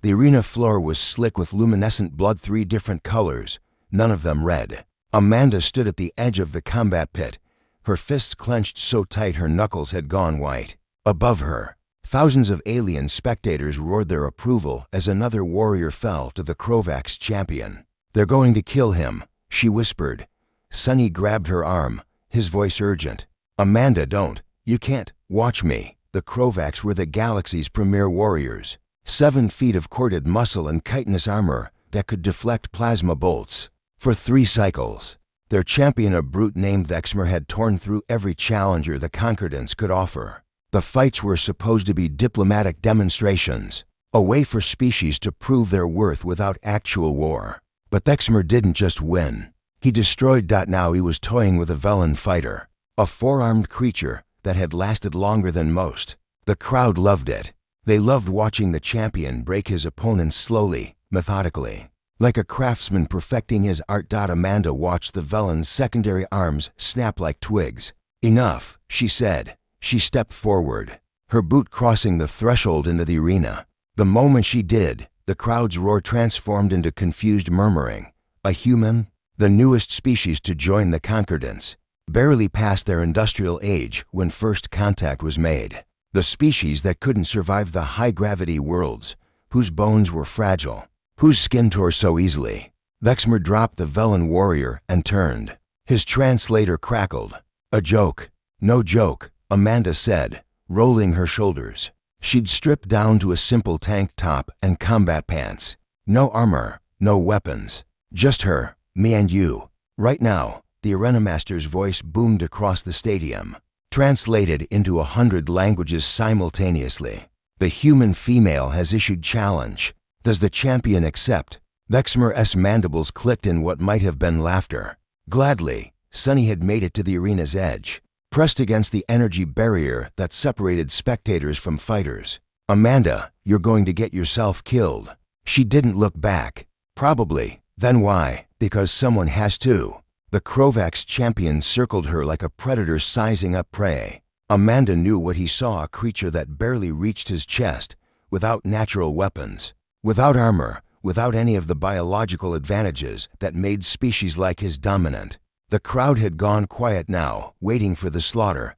The arena floor was slick with luminescent blood, 3 different colors, none of them red. Amanda stood at the edge of the combat pit, her fists clenched so tight her knuckles had gone white. Above her, thousands of alien spectators roared their approval as another warrior fell to the Krovax champion. "They're going to kill him," she whispered. Sonny grabbed her arm, his voice urgent. "Amanda, don't. You can't. Watch me." The Krovax were the galaxy's premier warriors. 7 feet of corded muscle and chitinous armor that could deflect plasma bolts. For 3 cycles, their champion, a brute named Vexmer, had torn through every challenger the Concordance could offer. The fights were supposed to be diplomatic demonstrations, a way for species to prove their worth without actual war. But Vexmer didn't just win. He destroyed. Now he was toying with a Velen fighter, a 4-armed creature that had lasted longer than most. The crowd loved it. They loved watching the champion break his opponents slowly, methodically, like a craftsman perfecting his art. Amanda watched the Velen's secondary arms snap like twigs. "Enough," she said. She stepped forward, her boot crossing the threshold into the arena. The moment she did, the crowd's roar transformed into confused murmuring. A human, the newest species to join the Concordance, barely past their industrial age when first contact was made. The species that couldn't survive the high-gravity worlds, whose bones were fragile, whose skin tore so easily. Vexmer dropped the Velen warrior and turned. His translator crackled. "A joke." "No joke," Amanda said, rolling her shoulders. She'd stripped down to a simple tank top and combat pants. No armor, no weapons. Just her, me and you. Right now, the Arena Master's voice boomed across the stadium, translated into 100 languages simultaneously. "The human female has issued challenge. Does the champion accept?" Vexmer's mandibles clicked in what might have been laughter. Gladly, Sonny had made it to the arena's edge, pressed against the energy barrier that separated spectators from fighters. "Amanda, you're going to get yourself killed." She didn't look back. Probably. Then why? Because someone has to. The Krovax champion circled her like a predator sizing up prey. Amanda knew what he saw, a creature that barely reached his chest, without natural weapons, without armor, without any of the biological advantages that made species like his dominant. The crowd had gone quiet now, waiting for the slaughter.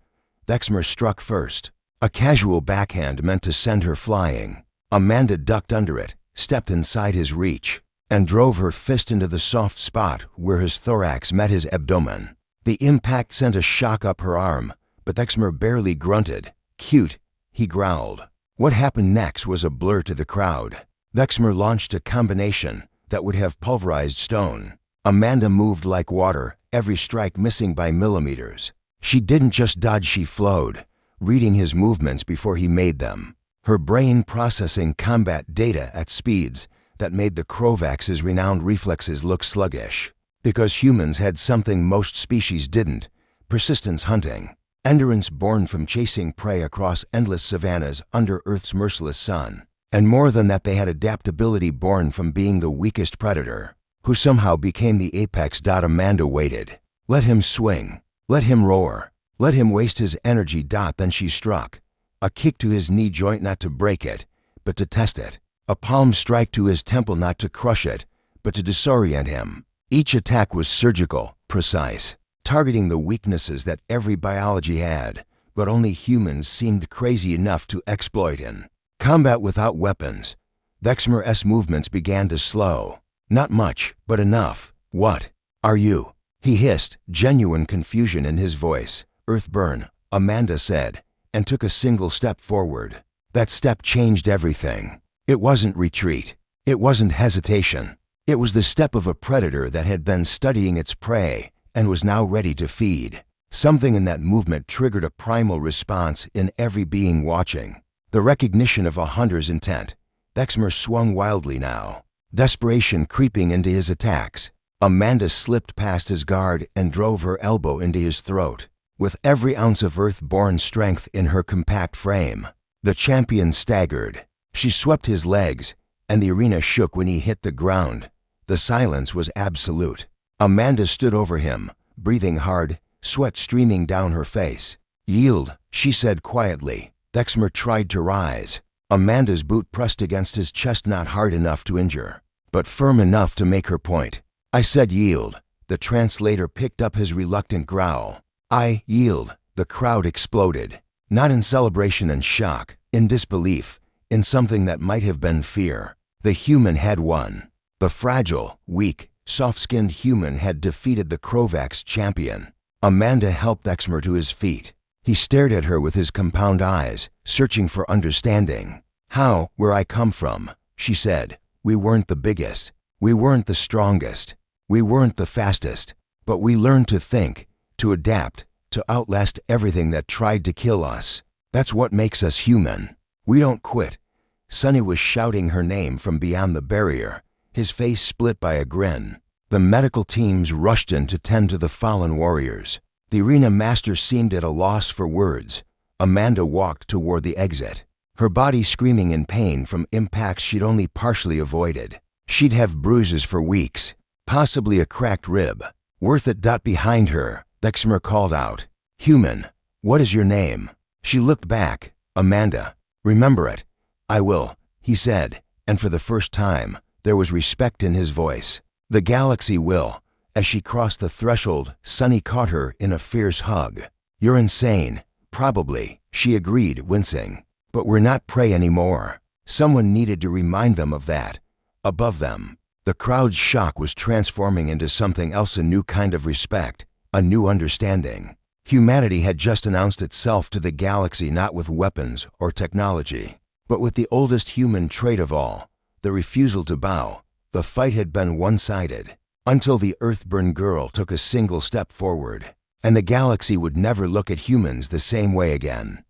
Vexmer struck first. A casual backhand meant to send her flying. Amanda ducked under it, stepped inside his reach, and drove her fist into the soft spot where his thorax met his abdomen. The impact sent a shock up her arm, but Vexmer barely grunted. "Cute," he growled. What happened next was a blur to the crowd. Vexmer launched a combination that would have pulverized stone. Amanda moved like water, every strike missing by millimeters. She didn't just dodge, she flowed, reading his movements before he made them, her brain processing combat data at speeds that made the Krovax's renowned reflexes look sluggish. Because humans had something most species didn't: persistence hunting, endurance born from chasing prey across endless savannas under Earth's merciless sun. And more than that, they had adaptability born from being the weakest predator, who somehow became the apex. Amanda waited. Let him swing. Let him roar. Let him waste his energy. Then she struck. A kick to his knee joint, not to break it, but to test it. A palm strike to his temple, not to crush it, but to disorient him. Each attack was surgical, precise, targeting the weaknesses that every biology had, but only humans seemed crazy enough to exploit in combat without weapons. Vexmer's movements began to slow. Not much, but enough. "What are you?" he hissed, genuine confusion in his voice. "Earthborn," Amanda said, and took a single step forward. That step changed everything. It wasn't retreat. It wasn't hesitation. It was the step of a predator that had been studying its prey and was now ready to feed. Something in that movement triggered a primal response in every being watching. The recognition of a hunter's intent. Vexmer swung wildly now, desperation creeping into his attacks. Amanda slipped past his guard and drove her elbow into his throat. With every ounce of Earthborn strength in her compact frame, the champion staggered. She swept his legs, and the arena shook when he hit the ground. The silence was absolute. Amanda stood over him, breathing hard, sweat streaming down her face. "Yield," she said quietly. Vexmer tried to rise. Amanda's boot pressed against his chest, not hard enough to injure, but firm enough to make her point. I said yield. The translator picked up his reluctant growl. I yield. The crowd exploded. Not in celebration and shock, in disbelief, in something that might have been fear. The human had won. The fragile, weak, soft-skinned human had defeated the Krovak's champion. Amanda helped Exmer to his feet. He stared at her with his compound eyes, searching for understanding. How, where I come from, she said. We weren't the biggest. We weren't the strongest. We weren't the fastest. But we learned to think, to adapt, to outlast everything that tried to kill us. That's what makes us human. We don't quit. Sonny was shouting her name from beyond the barrier, his face split by a grin. The medical teams rushed in to tend to the fallen warriors. The arena master seemed at a loss for words. Amanda walked toward the exit, her body screaming in pain from impacts she'd only partially avoided. She'd have bruises for weeks, possibly a cracked rib. Worth it. Behind her, Exmer called out. Human, what is your name? She looked back. Amanda. Remember it. I will, he said, and for the first time, there was respect in his voice. The galaxy will. As she crossed the threshold, Sonny caught her in a fierce hug. You're insane. Probably, she agreed, wincing. But we're not prey anymore. Someone needed to remind them of that. Above them, the crowd's shock was transforming into something else, a new kind of respect, a new understanding. Humanity had just announced itself to the galaxy, not with weapons or technology, but with the oldest human trait of all, the refusal to bow. The fight had been one-sided, until the Earthborn girl took a single step forward, and the galaxy would never look at humans the same way again.